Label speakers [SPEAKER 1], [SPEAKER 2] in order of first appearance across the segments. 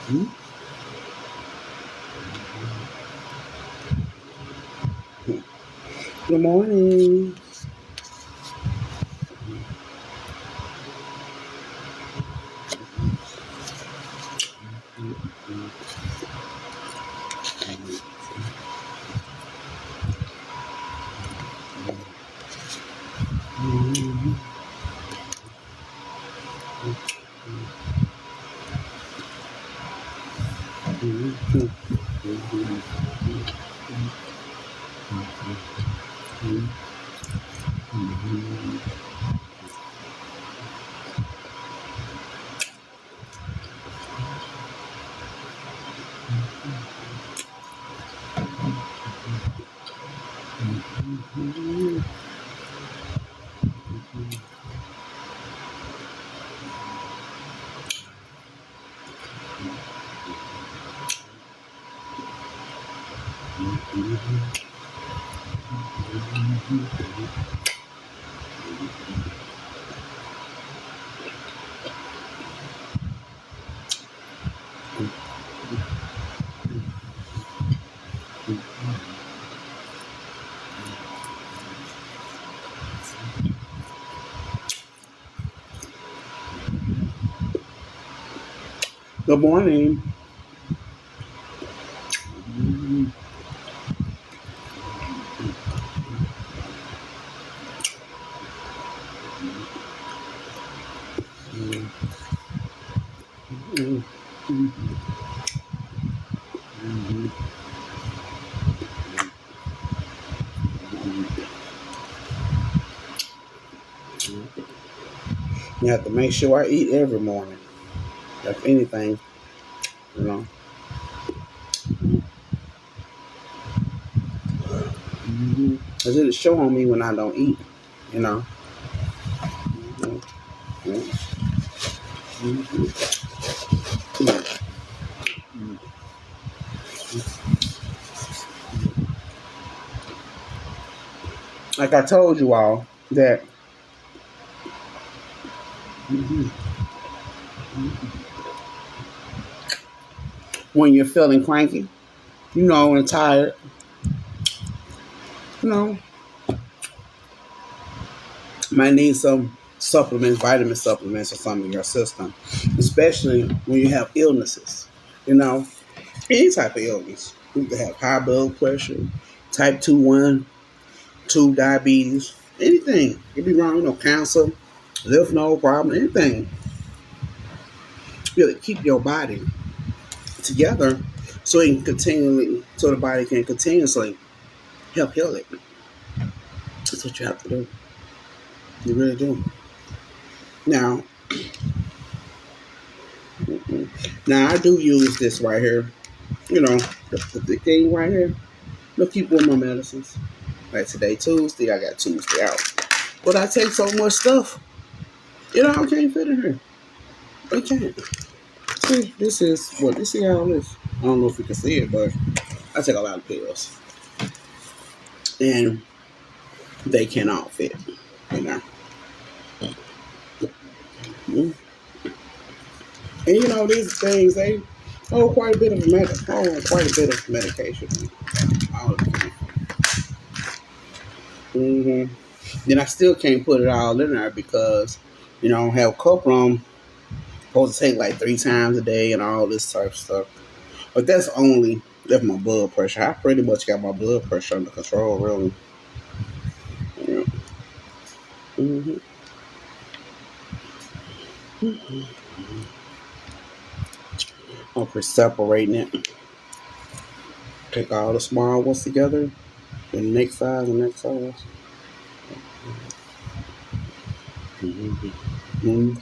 [SPEAKER 1] Mm-hmm. Good morning. Good morning. You have to make sure I eat every morning. If anything, you know. Because it'll show on me when I don't eat, you know. Like I told you all that when you're feeling cranky, and tired, you know, might need some supplements, vitamin supplements or something in your system, especially when you have illnesses, any type of illness. You can have high blood pressure, type 2, 1, 2 diabetes, anything. It be wrong, cancer, lymph node problem, anything. You gotta keep your body together so the body can continuously help heal it. That's what you have to do. You really do. Now, now I do use this right here. The thing right here. To keep with my medicines. Like today, Tuesday, I got Tuesday out. But I take so much stuff. I can't fit in here. I can't. See, this is what this is all this. I don't know if you can see it, but I take a lot of pills. And they cannot fit. You know. Mm-hmm. And these things they hold quite a bit of medication. All of it. Mm-hmm. Then I still can't put it all in there because I don't have cup rum. Supposed to take like 3 times a day and all this type of stuff. But that's only if my blood pressure. I pretty much got my blood pressure under control, really. Yeah. Mm-hmm. I'm separating it. Take all the small ones together. The next size and next size. Mm-hmm.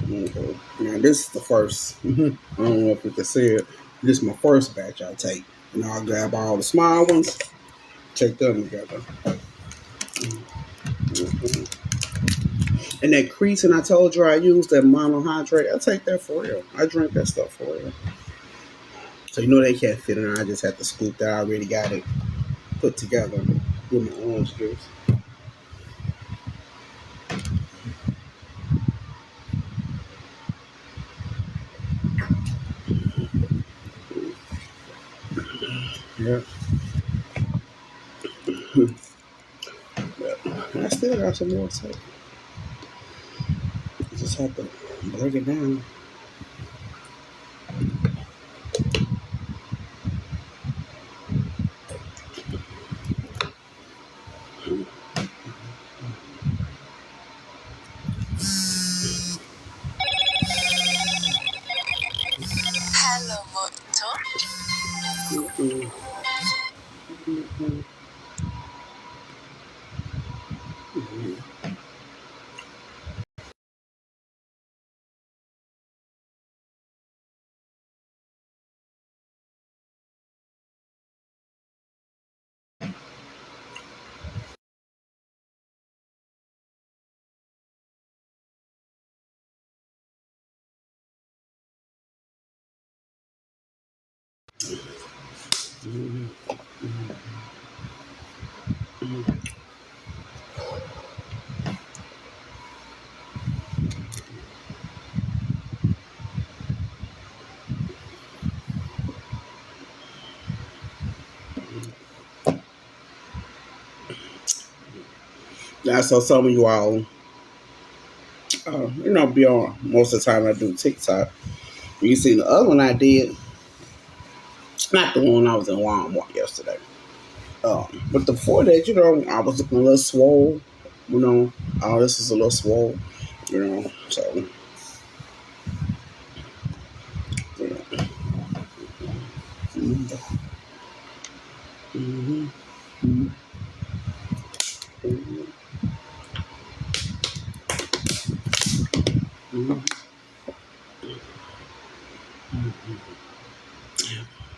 [SPEAKER 1] Okay. Now this is the first. I don't know if you can see it. This is my first batch I take. I'll grab all the small ones, take them together. Mm-hmm. And that creatine I told you I use, that monohydrate, I take that for real. I drink that stuff for real. So they can't fit in there. I just have to scoop that. I already got it put together with my orange juice. Yeah. I still got some more to say. You just have to break it down.
[SPEAKER 2] Hello, Moto.
[SPEAKER 1] Mm-mm. Mm-mm. Yeah, so some of you all, be on most of the time I do TikTok. You see the other one I did, not the one I was in Walmart yesterday. But before that, I was looking a little swole. You know, all this is a little swole. So you know. Mm-hmm. Mm-hmm. Mm-hmm. Mm-hmm.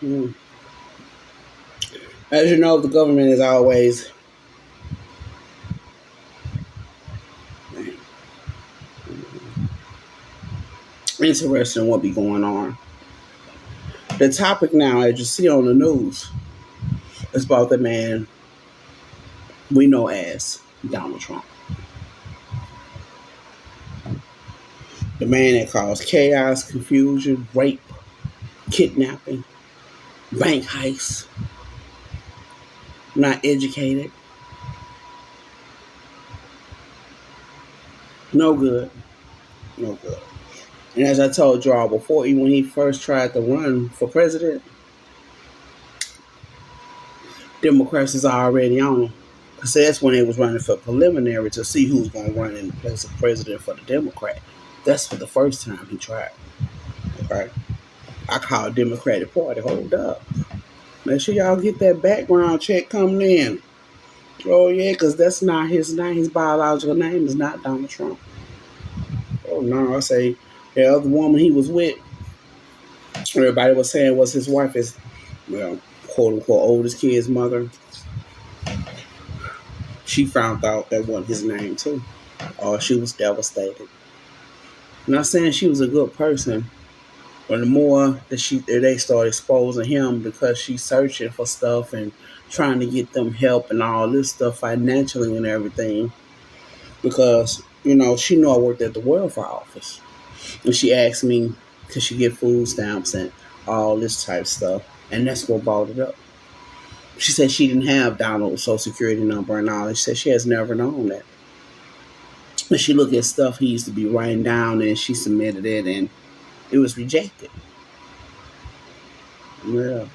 [SPEAKER 1] Mm-hmm. As you know, the government is always interested in what be going on. The topic now, as you see on the news, is about the man we know as Donald Trump. The man that caused chaos, confusion, rape, kidnapping, bank heists, not educated, no good, no good. And as I told y'all before, even when he first tried to run for president, Democrats is already on him. Because that's when they was running for preliminary to see who was going to run in the place of president for the Democrat. That's for the first time he tried. Okay. I called Democratic Party. Hold up. Make sure y'all get that background check coming in. Oh, yeah, because that's not his name. His biological name is not Donald Trump. Oh, no. I say the other woman he was with, everybody was saying was his wife, is, well, quote unquote, oldest kid's mother. She found out that wasn't his name, too. Oh, she was devastated. I'm not saying she was a good person, but the more that they start exposing him because she's searching for stuff and trying to get them help and all this stuff financially and everything, because she knew I worked at the welfare office, and she asked me could she get food stamps and all this type of stuff, and that's what brought it up. She said she didn't have Donald's social security number and all. She said she has never known that. And she looked at stuff he used to be writing down, and she submitted it, and it was rejected. Yeah.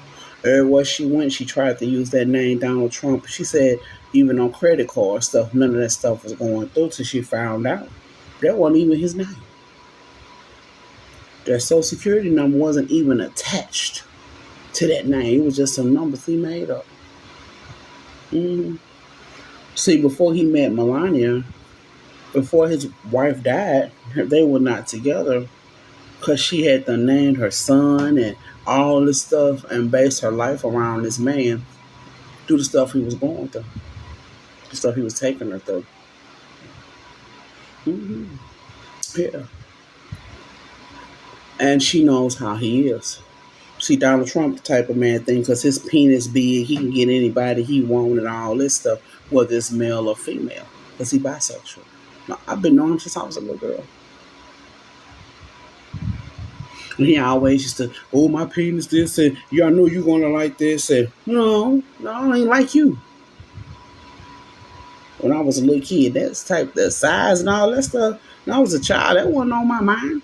[SPEAKER 1] Everywhere she went, she tried to use that name, Donald Trump. She said even on credit card stuff, none of that stuff was going through till she found out that wasn't even his name. Their social security number wasn't even attached to that name. It was just some numbers he made up. Mm-hmm. See, before he met Melania, before his wife died, they were not together because she had to name her son and all this stuff and base her life around this man through the stuff he was going through, the stuff he was taking her through. Mm-hmm. Yeah. And she knows how he is. See, Donald Trump, the type of man thing, because his penis big, he can get anybody he want and all this stuff, whether it's male or female, because he bisexual. Now, I've been knowing him since I was a little girl. And he always used to, oh, my penis this, and y'all know you gonna like this, and no, I ain't like you. When I was a little kid, that size and all that stuff. When I was a child, that wasn't on my mind.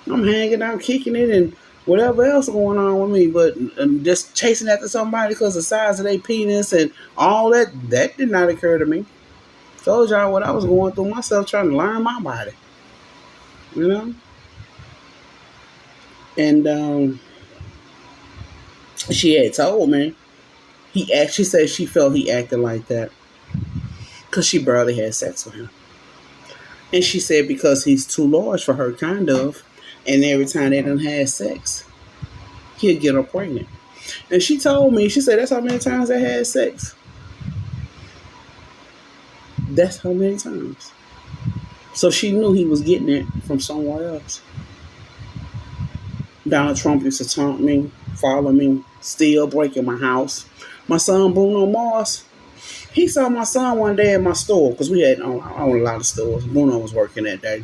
[SPEAKER 1] I'm hanging out, kicking it, and whatever else going on with me, but just chasing after somebody because of the size of their penis and all that did not occur to me. Told y'all what I was going through myself trying to learn my body, you know? And she had told me, he actually said she felt he acted like that because she barely had sex with him. And she said because he's too large for her, kind of, and every time they done had sex, he'll get her pregnant. And she told me, she said that's how many times they had sex. That's how many times. So she knew he was getting it from somewhere else. Donald Trump used to taunt me, follow me, steal, break in my house. My son Bruno Mars, he saw my son one day in my store because we had on a lot of stores. Bruno was working that day.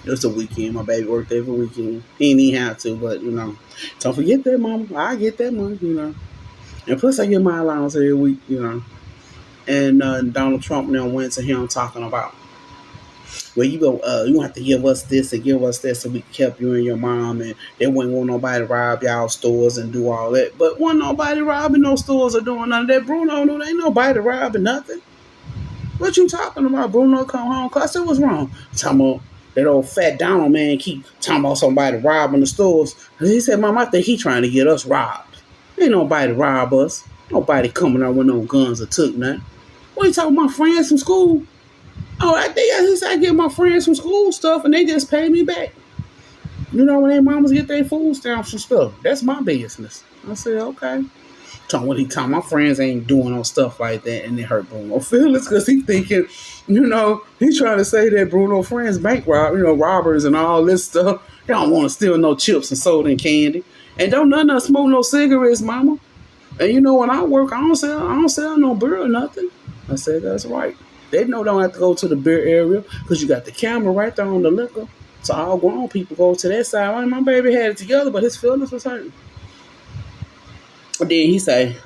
[SPEAKER 1] It was the weekend. My baby worked every weekend. He didn't even have to, but don't forget that, mama. I get that money. And plus I get my allowance every week. And Donald Trump now went to him talking about, well, you have to give us this and give us that so we can help you and your mom, and they wouldn't want nobody to rob y'all stores and do all that. But wasn't nobody robbing no stores or doing none of that. Bruno, no, ain't nobody robbing nothing. What you talking about? Bruno come home, cause it was wrong. Talking about that old fat Donald man keep talking about somebody robbing the stores. And he said, Mom, I think he trying to get us robbed. Ain't nobody rob us. Nobody coming out with no guns or took nothing. What you talking about, friends from school? Oh, I get my friends from school stuff and they just pay me back. When their mamas get their food stamps and stuff. That's my business. I said, okay. What he talking, my friends ain't doing no stuff like that, and it hurt Bruno feelings because he thinking, he trying to say that Bruno friends bank robbers and all this stuff. They don't want to steal no chips and soda and candy. And don't none of us smoke no cigarettes, mama. And when I work, I don't sell no beer or nothing. I said, that's right. They know don't have to go to the beer area because you got the camera right there on the liquor. So all grown people go to that side. My baby had it together, but his feelings was hurting. And then he say,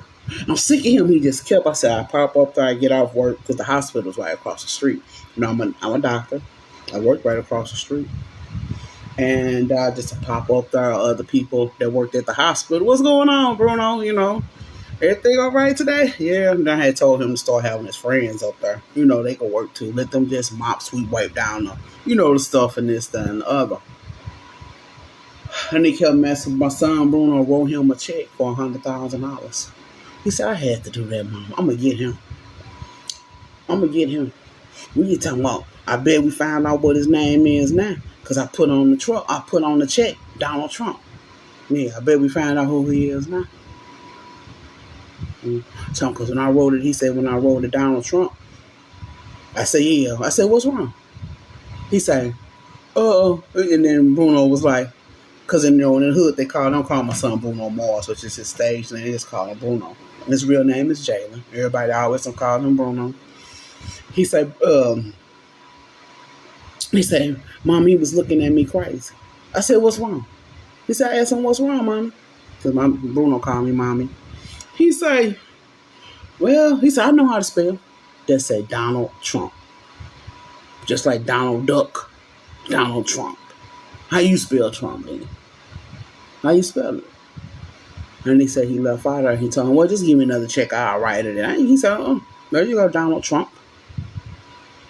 [SPEAKER 1] I'm sick of him. He just kept. I said, I pop up there, I get off work because the hospital's right across the street. I'm a doctor. I work right across the street. And just to pop up there, other people that worked at the hospital. What's going on, Bruno? Everything all right today? Yeah. And I had told him to start having his friends up there. They can work too. Let them just mop, sweep, wipe down the stuff and this, that, and the other. And he kept messing with my son. Bruno wrote him a check for $100,000. He said, I had to do that, Mom. I'm going to get him. We get talking about, I bet we found out what his name is now. Because I put on the check, Donald Trump. Yeah, I bet we find out who he is now. So, because when I wrote it, he said, when I wrote it, Donald Trump, I said, yeah. I said, what's wrong? He said, and then Bruno was like, because in the hood, don't call my son Bruno Mars, which is his stage name. They just call him Bruno. And his real name is Jalen. Everybody always call him Bruno. He said, Mommy was looking at me crazy. I said, what's wrong? He said, I asked him, what's wrong, Mommy? Because Bruno called me Mommy. He said, I know how to spell. That said Donald Trump. Just like Donald Duck, Donald Trump. How you spell Trump, man? How you spell it? And he said he left out there. He told him, well, just give me another check. I'll write it. And he said, there you go, Donald Trump.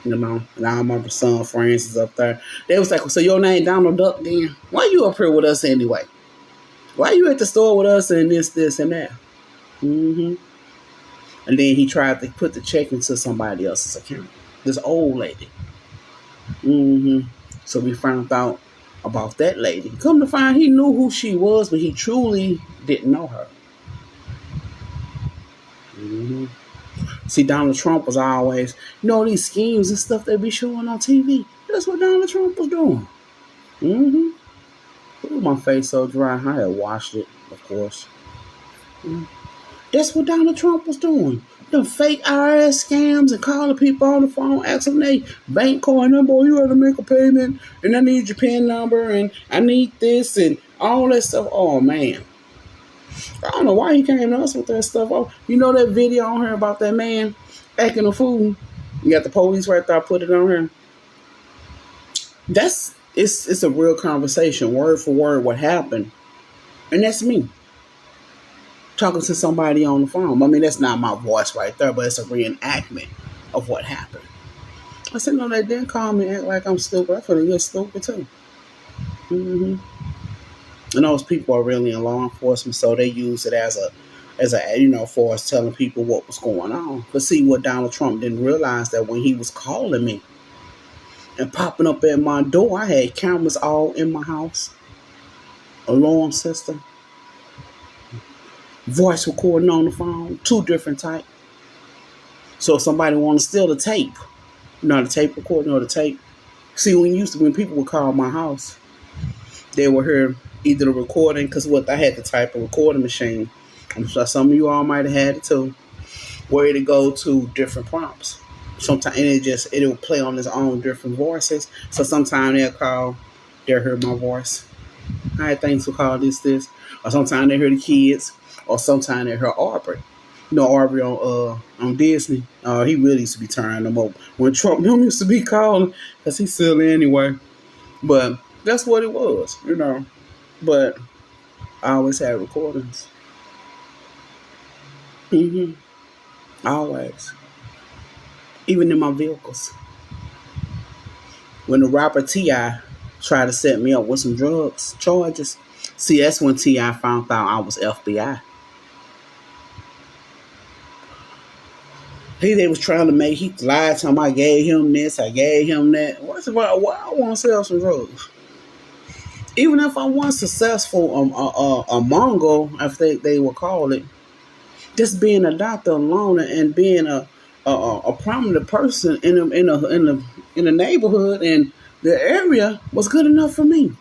[SPEAKER 1] And all my son friends is up there. They was like, so your name Donald Duck then? Why you up here with us anyway? Why you at the store with us and this, and that? Mm-hmm. And then he tried to put the check into somebody else's account. This old lady. Mm-hmm. So we found out about that lady. Come to find, he knew who she was, but he truly didn't know her. Mm-hmm. See, Donald Trump was always, these schemes and stuff they be showing on TV. That's what Donald Trump was doing. Mm-hmm. Ooh, my face so dry. I had washed it, of course. Mm-hmm. That's what Donald Trump was doing. Them fake IRS scams and calling people on the phone, asking them they bank card number, or you have to make a payment, and I need your PIN number, and I need this, and all that stuff. Oh, man. I don't know why he came to us with that stuff. Oh, you know that video on here about that man acting a fool? You got the police right there, I put it on here. It's a real conversation, word for word, what happened. And that's me talking to somebody on the phone. I mean, that's not my voice right there, but it's a reenactment of what happened. I said, no, they didn't call me and act like I'm stupid. I feel like you're stupid too. Mm-hmm. And those people are really in law enforcement, so they use it as a for us telling people what was going on. But see, what Donald Trump didn't realize, that when he was calling me and popping up at my door, I had cameras all in my house, alarm system, voice recording on the phone, 2 different types. So if somebody want to steal the tape, the tape recording or the tape. See, when people would call my house, they would hear either the recording, because I had the type of recording machine. I'm sure some of you all might have had it too, where it go to different prompts. Sometimes it will play on its own different voices. So sometimes they'll hear my voice. Hi, thanks for calling this. Or sometimes they hear the kids, or sometimes they hear Aubrey. Aubrey on Disney. He really used to be turning them up when Trump used to be calling, because he's silly anyway. But that's what it was, But I always had recordings. Always. Even in my vehicles. When the rapper T.I. tried to set me up with some drugs charges, see, that's when T.I. found out I was FBI. They was trying to he lied to him. I gave him this, I gave him that. What's about why I want to sell some drugs? Even if I wasn't successful, a Mongol, if they would call it, just being a doctor alone and being a prominent person in the neighborhood and the area was good enough for me.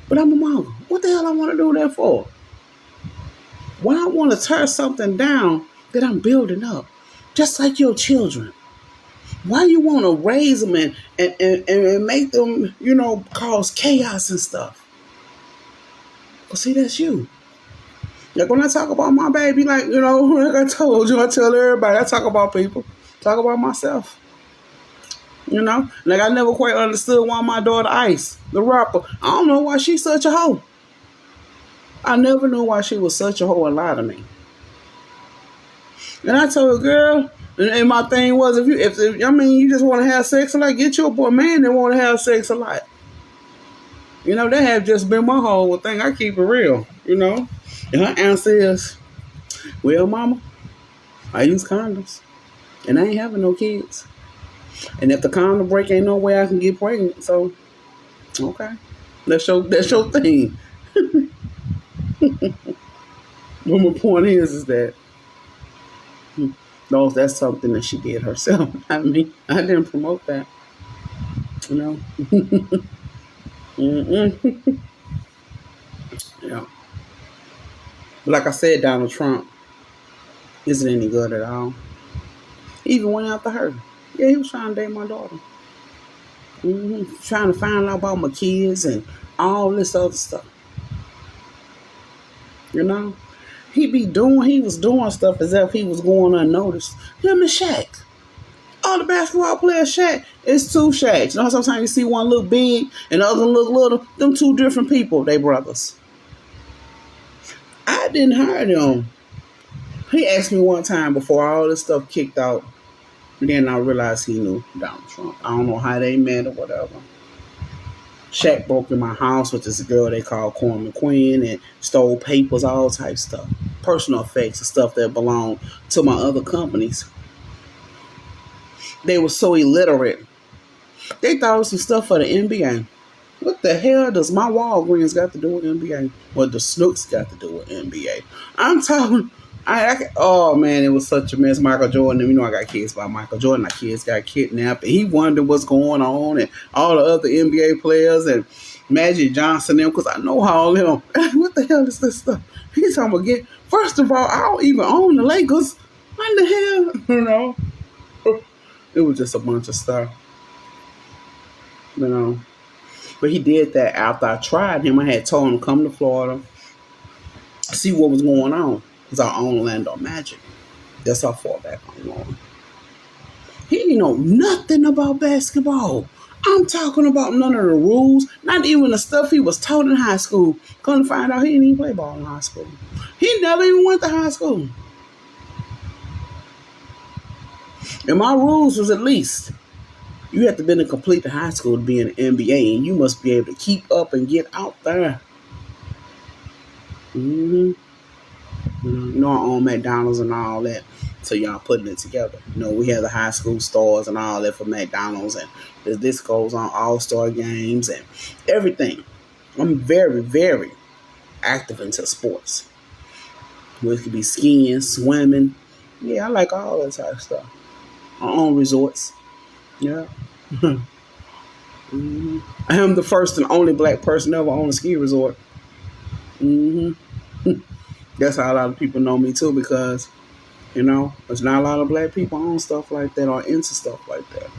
[SPEAKER 1] But I'm a Mongol. What the hell I want to do that for? Why I want to tear something down that I'm building up? Just like your children. Why you want to raise them and make them, cause chaos and stuff? Well, see, that's you. Like when I talk about my baby, like I told you, I tell everybody, I talk about people, talk about myself. Like I never quite understood why my daughter Ice, the rapper, I don't know why she's such a hoe. I never knew why she was such a hoe and lied to me. And I told her, girl, and my thing was, if you just want to have sex a lot, get you a boy man that want to have sex a lot. That have just been my whole thing. I keep it real, And her answer is, well, mama, I use condoms, and I ain't having no kids. And if the condom break, ain't no way I can get pregnant. So, okay, that's your thing. But my point is that no, that's something that she did herself. I mean, I didn't promote that. Yeah. But like I said, Donald Trump isn't any good at all. He even went after her. Yeah, he was trying to date my daughter. Trying to find out about my kids and all this other stuff. He was doing stuff as if he was going unnoticed. Him and Shaq. All the basketball players Shaq. It's 2 Shaqs. Sometimes you see one look big and the other look little. Them 2 different people. They brothers. I didn't hire them. He asked me one time before all this stuff kicked out. And then I realized he knew Donald Trump. I don't know how they met or whatever. Shaq broke in my house with this girl they called Corn McQueen and stole papers, all types of stuff. Personal effects and stuff that belonged to my other companies. They were so illiterate. They thought it was some stuff for the NBA. What the hell does my Walgreens got to do with NBA? What the Snooks got to do with NBA? I'm talking... oh man, it was such a mess. Michael Jordan, I got kids by Michael Jordan. My kids got kidnapped, and he wondered what's going on, and all the other NBA players and Magic Johnson, them, because I know all of them. What the hell is this stuff? He's talking about first of all, I don't even own the Lakers. What the hell? It was just a bunch of stuff, you know. But he did that after I tried him. I had told him to come to Florida, see what was going on. It's our own Orlando Magic. That's how far back I'm going. He didn't know nothing about basketball. I'm talking about none of the rules, not even the stuff he was taught in high school. Come to find out he didn't even play ball in high school. He never even went to high school. And my rules was at least you have to be to complete the high school to be in the NBA, and you must be able to keep up and get out there. Mm-hmm. I own McDonald's and all that. So y'all putting it together. We have the high school stores and all that for McDonald's, and this goes on all-star games and everything. I'm very, very active into sports. It could be skiing, swimming. Yeah, I like all that type of stuff. I own resorts. Yeah. Mm-hmm. I am the first and only black person ever on a ski resort. Mm-hmm. That's how a lot of people know me too, because there's not a lot of black people on stuff like that or into stuff like that.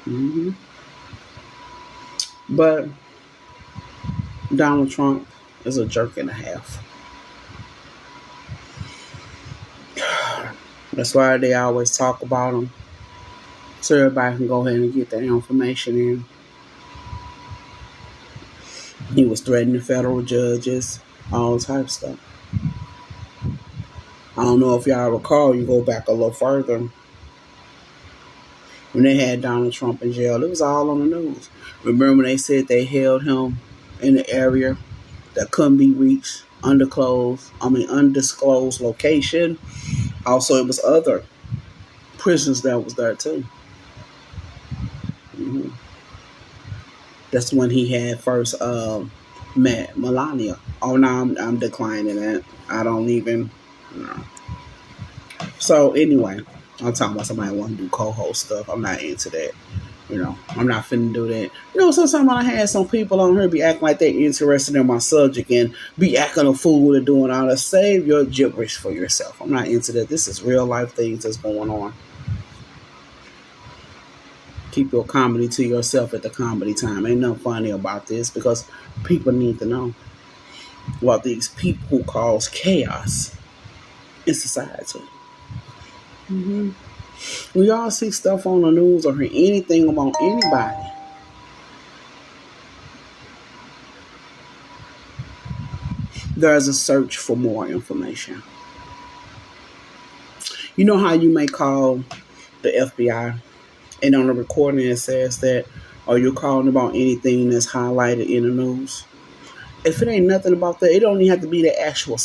[SPEAKER 1] Mm-hmm. But Donald Trump is a jerk and a half. That's why they always talk about him, so everybody can go ahead and get that information in. He was threatening federal judges, all type of stuff. I don't know if y'all recall, you go back a little further, when they had Donald Trump in jail, it was all on the news. Remember when they said they held him in the area that couldn't be reached, undisclosed location. Also, it was other prisoners that was there too. Mm-hmm. That's when he had first met Melania. Oh no, I'm declining that. I don't even. No. So anyway, I'm talking about somebody wanting to do co-host stuff. I'm not into that. I'm not finna do that. Sometimes I had some people on here be acting like they're interested in my subject and be acting a fool and doing all that. Save your gibberish for yourself. I'm not into that. This is real life things that's going on. Keep your comedy to yourself at the comedy time. Ain't nothing funny about this, because people need to know about these people who cause chaos in society. Mm-hmm. We all see stuff on the news or hear anything about anybody, there's a search for more information. You know how you may call the FBI and on the recording it says that, are you calling about anything that's highlighted in the news? If it ain't nothing about that, it don't even have to be the actual